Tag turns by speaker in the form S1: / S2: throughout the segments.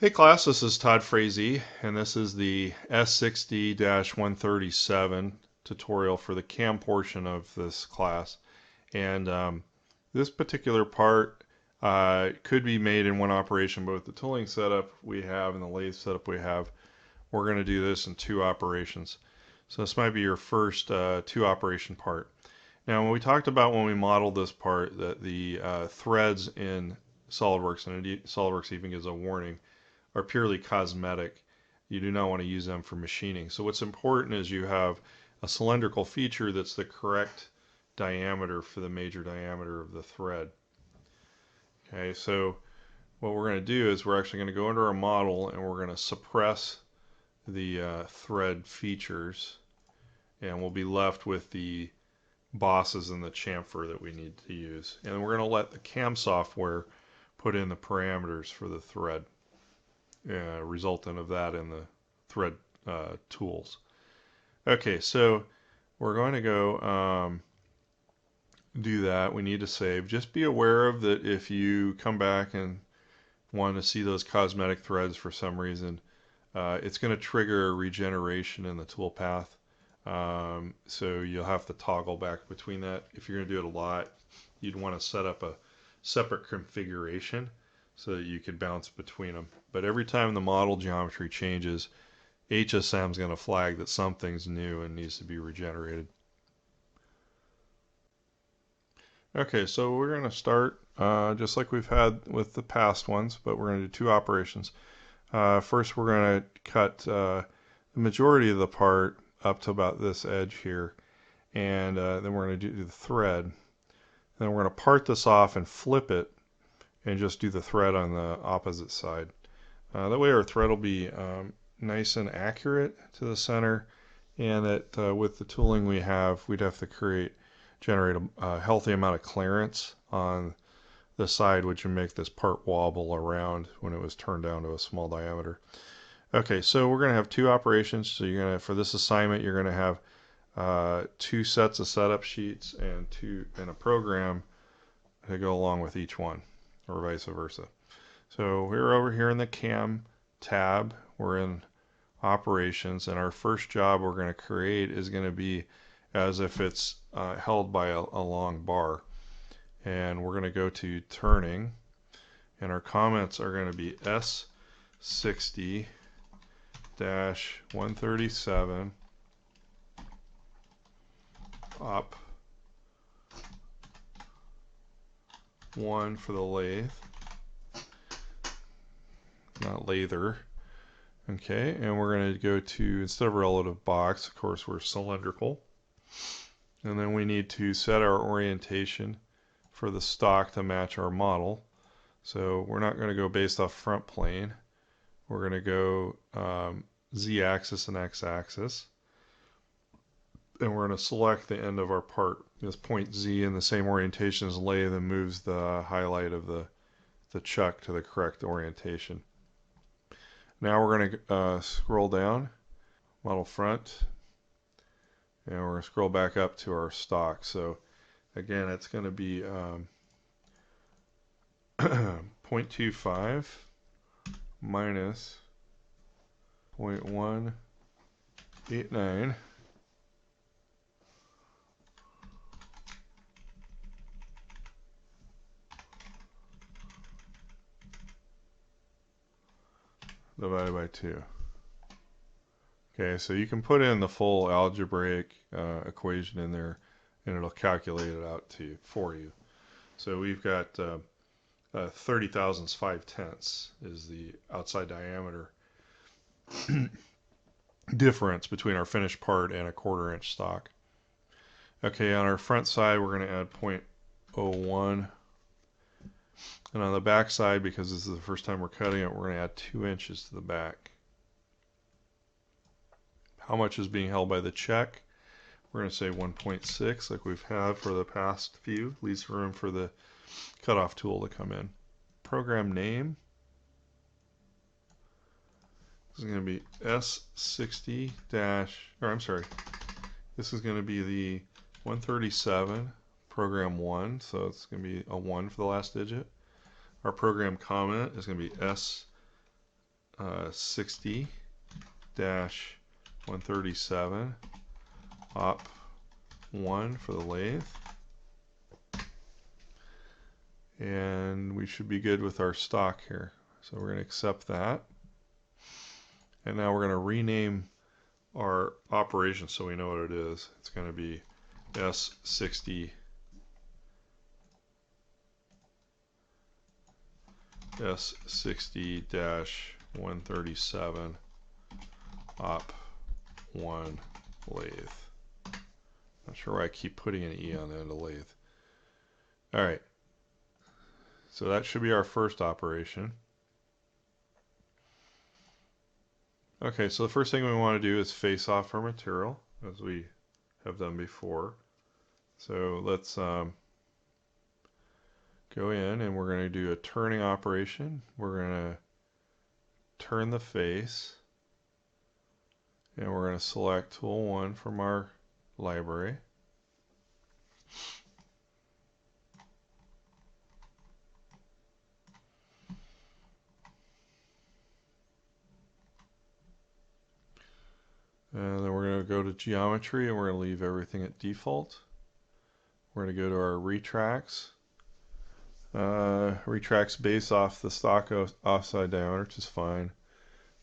S1: Hey class, this is Todd Frazee, and this is the S60-137 tutorial for the CAM portion of this class. And this particular part could be made in one operation, but with the tooling setup we have and the lathe setup we have, we're going to do this in two operations. So this might be your first two operation part. Now when we talked about when we modeled this part that the threads in SolidWorks, and indeed SolidWorks even gives a warning, are purely cosmetic. You do not want to use them for machining. So what's important is you have a cylindrical feature that's the correct diameter for the major diameter of the thread. Okay, so what we're going to do is we're actually going to go into our model and we're going to suppress the thread features, and we'll be left with the bosses and the chamfer that we need to use. And we're going to let the CAM software put in the parameters for the thread. Resultant of that in the thread tools. Okay, so we're going to go do that. We need to save. Just be aware of that if you come back and want to see those cosmetic threads for some reason, it's going to trigger a regeneration in the toolpath. So you'll have to toggle back between that. If you're going to do it a lot, you'd want to set up a separate configuration so that you could bounce between them. But every time the model geometry changes, HSM is going to flag that something's new and needs to be regenerated. Okay, so we're going to start just like we've had with the past ones, but we're going to do two operations. First, we're going to cut the majority of the part up to about this edge here, and then we're going to do the thread. Then we're going to part this off and flip it and just do the thread on the opposite side. That way our thread will be nice and accurate to the center, and that with the tooling we have, we'd have to generate a healthy amount of clearance on the side, which would make this part wobble around when it was turned down to a small diameter. Okay, so we're going to have two operations. So you're going to, for this assignment, you're going to have two sets of setup sheets and a program to go along with each one, or vice versa. So we're over here in the CAM tab. We're in operations, and our first job we're going to create is going to be as if it's held by a long bar. And we're going to go to turning, and our comments are going to be S60-137 up 1 for the lathe, not lather. Okay, and we're going to go to, instead of relative box, of course we're cylindrical, and then we need to set our orientation for the stock to match our model. So we're not going to go based off front plane, we're going to go z-axis and x-axis, and we're going to select the end of our part, this point Z in the same orientation as lathe, and moves the highlight of the chuck to the correct orientation. Now we're going to scroll down, model front, and we're going to scroll back up to our stock. So again, it's going to be 0.25 minus 0.189 divided by 2. Okay, so you can put in the full algebraic equation in there, and it'll calculate it out for you. So we've got 30 thousandths 5/10 is the outside diameter difference between our finished part and a 1/4 inch stock. Okay, on our front side we're going to add 0.01, and on the back side, because this is the first time we're cutting it, we're going to add 2 inches to the back. How much is being held by the check? We're going to say 1.6 like we've had for the past few. Leaves room for the cutoff tool to come in. Program name. This is going to be S60 this is going to be the 137 program 1, so it's going to be a 1 for the last digit. Our program comment is going to be S60-137 Op 1 for the lathe. And we should be good with our stock here. So we're going to accept that. And now we're going to rename our operation so we know what it is. It's going to be S60 S60-137 Op 1 lathe. Not sure why I keep putting an E on the end of lathe. Alright, so that should be our first operation. Okay, so the first thing we want to do is face off our material, as we have done before. So let's go in and we're going to do a turning operation. We're going to turn the face, and we're going to select tool 1 from our library. And then we're going to go to geometry and we're going to leave everything at default. We're going to go to our retracts. Retracts base off the stock offside diameter, which is fine.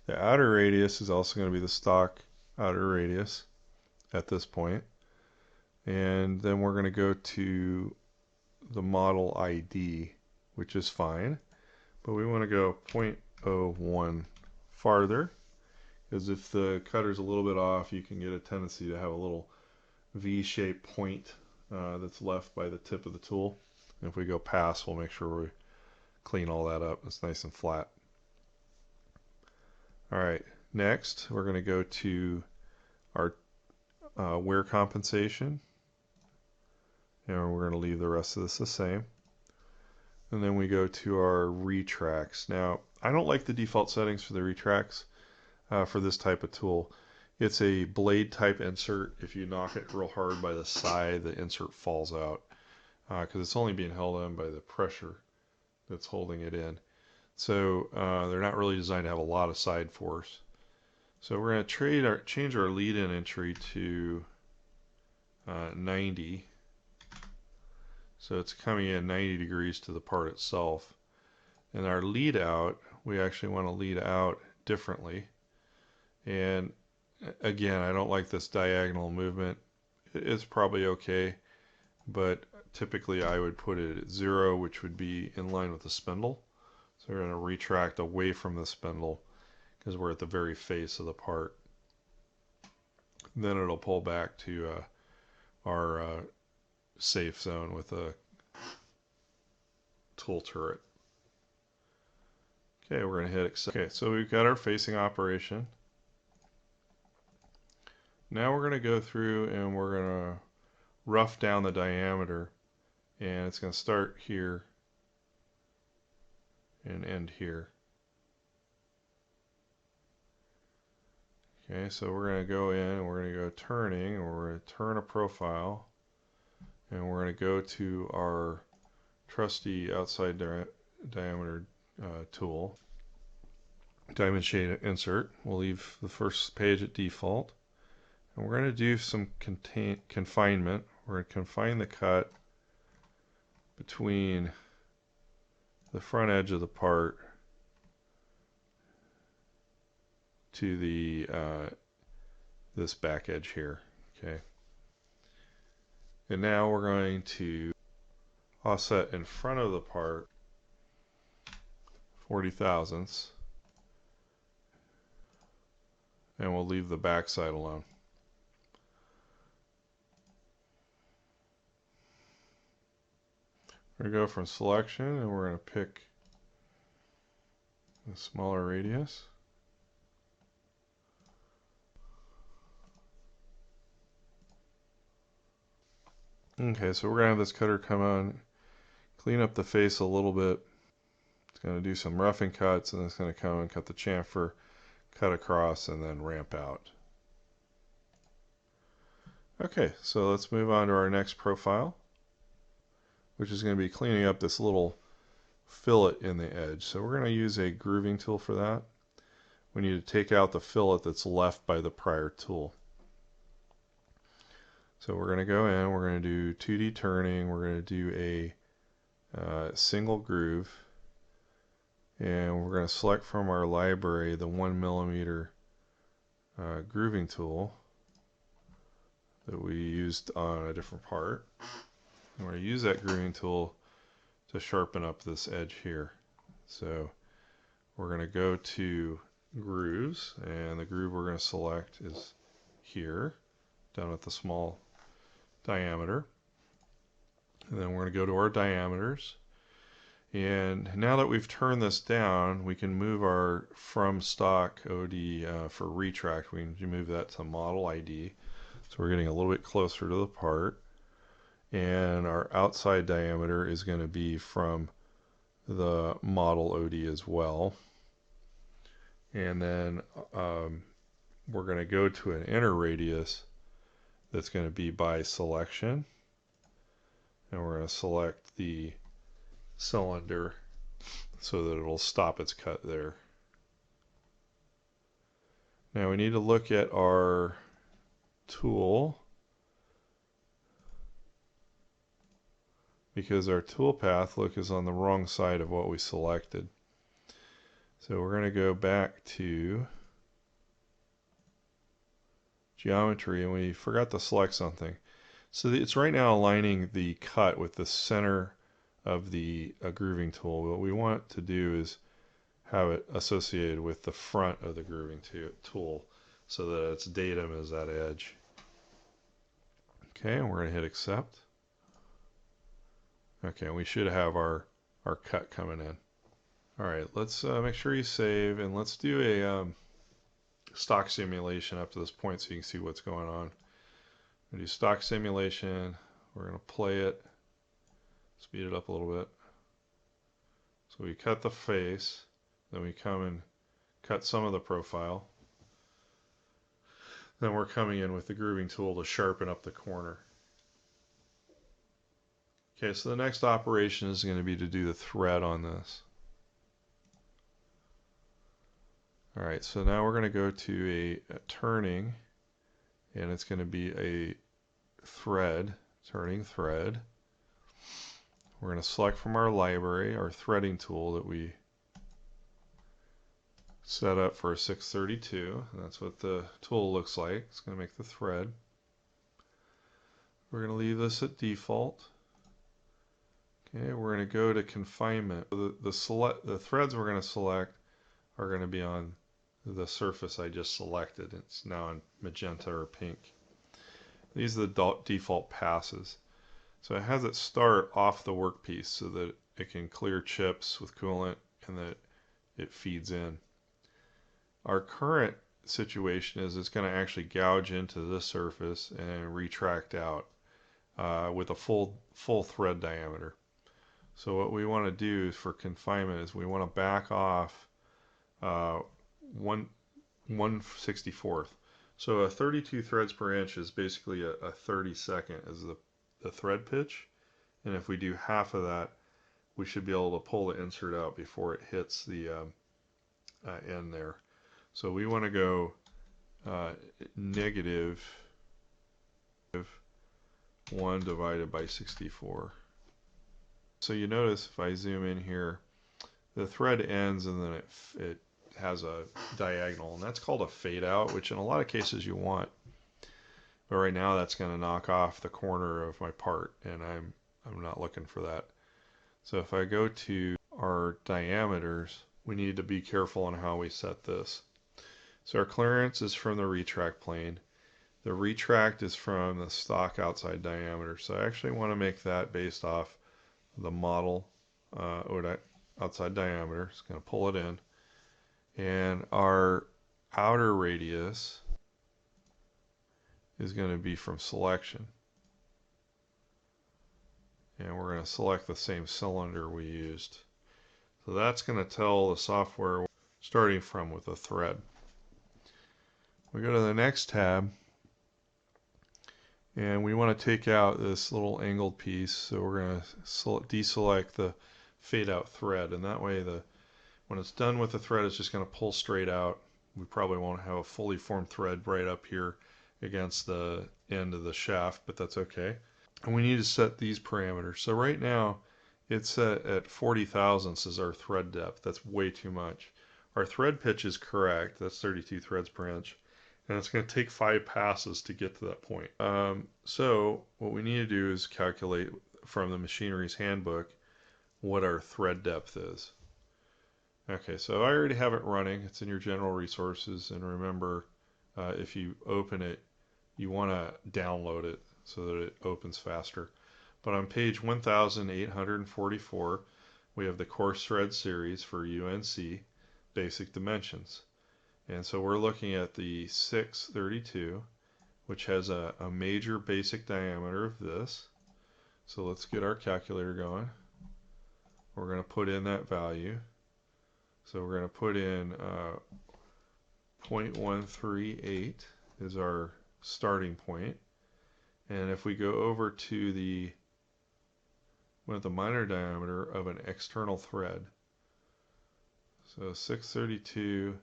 S1: The outer radius is also going to be the stock outer radius at this point. And then we're going to go to the model ID, which is fine. But we want to go 0.01 farther, because if the cutter's a little bit off, you can get a tendency to have a little V-shaped point that's left by the tip of the tool. And if we go past, we'll make sure we clean all that up. It's nice and flat. Alright, next we're going to go to our wear compensation. And we're going to leave the rest of this the same. And then we go to our retracts. Now, I don't like the default settings for the retracts for this type of tool. It's a blade type insert. If you knock it real hard by the side, the insert falls out because it's only being held on by the pressure that's holding it in. So they're not really designed to have a lot of side force. So we're going to change our lead-in entry to 90. So it's coming in 90 degrees to the part itself. And our lead out, we actually want to lead out differently. And again, I don't like this diagonal movement. It's probably okay, but typically I would put it at 0, which would be in line with the spindle. So we're going to retract away from the spindle because we're at the very face of the part. And then it'll pull back to our safe zone with a tool turret. Okay, we're going to hit accept. Okay, so we've got our facing operation. Now we're going to go through and we're going to rough down the diameter, and it's going to start here and end here. Okay, so we're going to go in and we're going to go turning, and we're going to turn a profile, and we're going to go to our trusty outside diameter tool, diamond shade insert. We'll leave the first page at default. And we're going to do some confinement. We're going to confine the cut between the front edge of the part to the this back edge here. Okay. And now we're going to offset in front of the part 40 thousandths, and we'll leave the back side alone. We're going to go from selection, and we're going to pick the smaller radius. Okay, so we're going to have this cutter come on, clean up the face a little bit. It's going to do some roughing cuts, and it's going to come and cut the chamfer, cut across, and then ramp out. Okay, so let's move on to our next profile, which is going to be cleaning up this little fillet in the edge. So we're going to use a grooving tool for that. we need to take out the fillet that's left by the prior tool. So we're going to go in, we're going to do 2D turning, we're going to do a single groove, and we're going to select from our library the 1mm grooving tool that we used on a different part. And we're going to use that grooving tool to sharpen up this edge here. So we're going to go to grooves, and the groove we're going to select is here, down at the small diameter. And then we're going to go to our diameters. And now that we've turned this down, we can move our from stock OD for retract. We can move that to model ID. So we're getting a little bit closer to the part. And our outside diameter is going to be from the model OD as well. And then we're going to go to an inner radius that's going to be by selection. And we're going to select the cylinder so that it'll stop its cut there. Now we need to look at our tool, because our tool path is on the wrong side of what we selected. So we're going to go back to geometry, and we forgot to select something. So it's right now aligning the cut with the center of the grooving tool. What we want to do is have it associated with the front of the grooving tool so that its datum is that edge. Okay, and we're going to hit accept. Okay, and we should have our cut coming in. Alright, let's make sure you save, and let's do a stock simulation up to this point so you can see what's going on. We're going to do stock simulation. We're going to play it, speed it up a little bit. So we cut the face, then we come and cut some of the profile. Then we're coming in with the grooving tool to sharpen up the corner. Okay, so the next operation is going to be to do the thread on this. Alright, so now we're going to go to a turning, and it's going to be a thread, turning thread. We're going to select from our library our threading tool that we set up for a 632. That's what the tool looks like. It's going to make the thread. We're going to leave this at default. Okay, we're going to go to confinement. The threads we're going to select are going to be on the surface I just selected. It's now in magenta or pink. These are the default passes. So it has it start off the workpiece so that it can clear chips with coolant and that it feeds in. Our current situation is it's going to actually gouge into this surface and retract out with a full thread diameter. So what we want to do for confinement is we want to back off 1/64. So a 32 threads per inch is basically a 32nd is the thread pitch, and if we do half of that, we should be able to pull the insert out before it hits the end there. So we want to go negative 1 divided by 64. So you notice if I zoom in here, the thread ends and then it has a diagonal, and that's called a fade out, which in a lot of cases you want. But right now that's going to knock off the corner of my part, and I'm not looking for that. So if I go to our diameters, we need to be careful on how we set this. So our clearance is from the retract plane. The retract is from the stock outside diameter. So I actually want to make that based off the model outside diameter. It's going to pull it in. And our outer radius is going to be from selection. And we're going to select the same cylinder we used. So that's going to tell the software starting from with a thread. We go to the next tab, and we want to take out this little angled piece. So we're going to deselect the fade out thread, and that way when it's done with the thread, it's just going to pull straight out, we probably won't have a fully formed thread right up here against the end of the shaft, but that's okay. And we need to set these parameters. So right now it's set at 40 thousandths as our thread depth. That's way too much. Our thread pitch is correct. That's 32 threads per inch. And it's going to take 5 passes to get to that point. So what we need to do is calculate from the machinery's handbook what our thread depth is. Okay, so I already have it running. It's in your general resources. And remember, if you open it, you want to download it so that it opens faster. But on page 1844, we have the course thread series for UNC basic dimensions. And so we're looking at the 632, which has a major basic diameter of this. So let's get our calculator going. We're going to put in that value. So we're going to put in 0.138 is our starting point. And if we go over to the minor diameter of an external thread, so 632,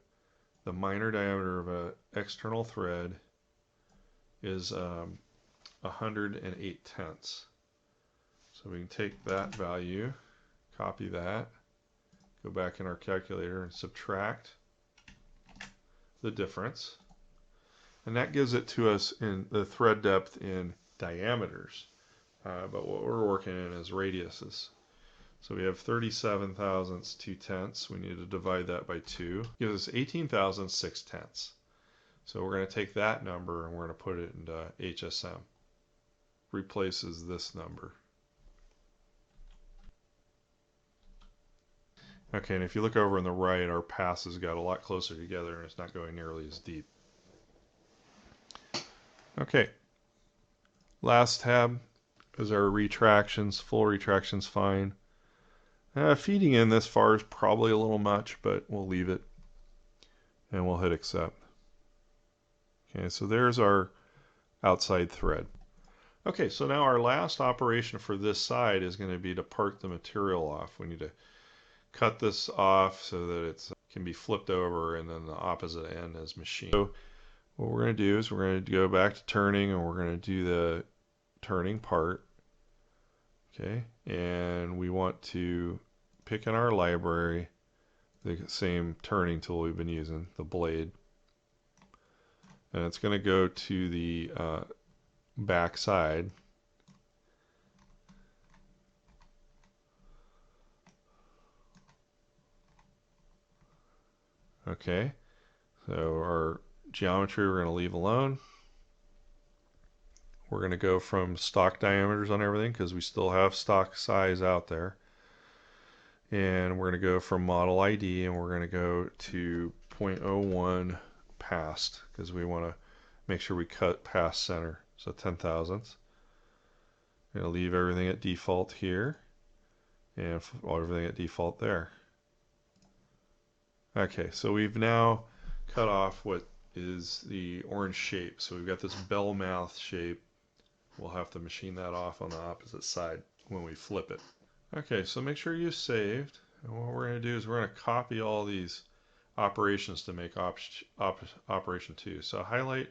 S1: the minor diameter of an external thread is 108 tenths. So we can take that value, copy that, go back in our calculator and subtract the difference. And that gives it to us in the thread depth in diameters. But what we're working in is radiuses. So we have 37 thousandths 2 tenths. We need to divide that by 2. Gives us 18 thousandths 6 tenths. So we're going to take that number and we're going to put it into HSM. Replaces this number. Okay, and if you look over on the right, our passes got a lot closer together and it's not going nearly as deep. Okay, last tab is our retractions. Full retractions fine. Feeding in this far is probably a little much, but we'll leave it and we'll hit accept. Okay, so there's our outside thread. Okay, so now our last operation for this side is going to be to part the material off. We need to cut this off so that it can be flipped over and then the opposite end is machined. So what we're going to do is we're going to go back to turning and we're going to do the turning part. Okay, and we want to pick in our library the same turning tool we've been using, the blade. And it's going to go to the back side. Okay, so our geometry we're going to leave alone. We're going to go from stock diameters on everything because we still have stock size out there. And we're going to go from model ID and we're going to go to 0.01 past because we want to make sure we cut past center. So 10 thousandths. I'm going to leave everything at default here and everything at default there. Okay, so we've now cut off what is the orange shape. So we've got this bell mouth shape. We'll have to machine that off on the opposite side when we flip it. Okay, so make sure you saved. And what we're going to do is we're going to copy all these operations to make operation 2. So highlight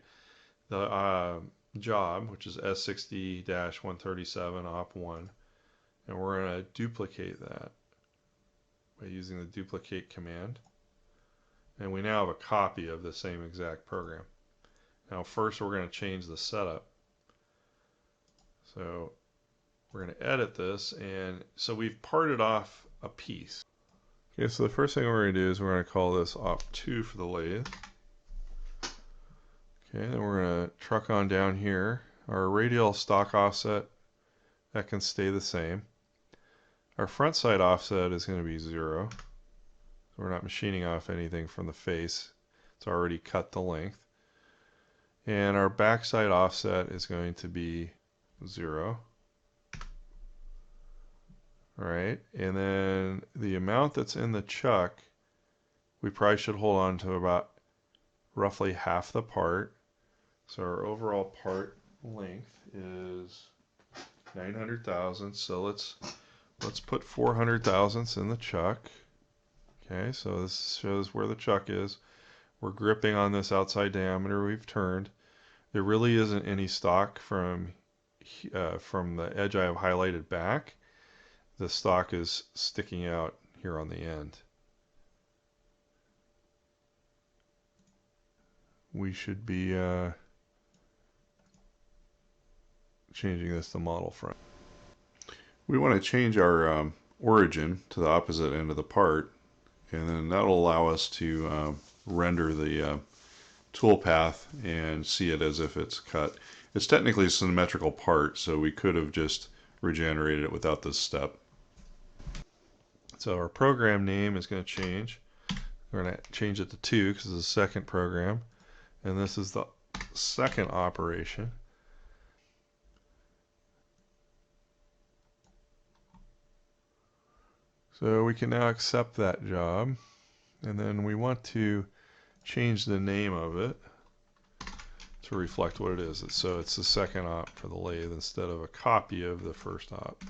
S1: the job, which is S60-137 op1, and we're going to duplicate that by using the duplicate command. And we now have a copy of the same exact program. Now first we're going to change the setup. So we're going to edit this, and so we've parted off a piece. Okay, so the first thing we're going to do is we're going to call this op2 for the lathe. Okay, then we're going to truck on down here. Our radial stock offset, that can stay the same. Our front side offset is going to be 0. So we're not machining off anything from the face. It's already cut the length. And our backside offset is going to be 0. Alright, and then the amount that's in the chuck, we probably should hold on to about roughly half the part. So our overall part length is 900 thousandths. So let's put 400 thousandths in the chuck. Okay, so this shows where the chuck is. We're gripping on this outside diameter we've turned. There really isn't any stock from the edge I have highlighted back. The stock is sticking out here on the end. We should be changing this to model front. We want to change our origin to the opposite end of the part, and then that'll allow us to render the tool path and see it as if it's cut. It's technically a symmetrical part, so we could have just regenerated it without this step. So our program name is going to change. We're going to change it to 2 because it's the second program, and this is the second operation. So we can now accept that job, and then we want to change the name of it to reflect what it is. So it's the second op for the lathe instead of a copy of the first op.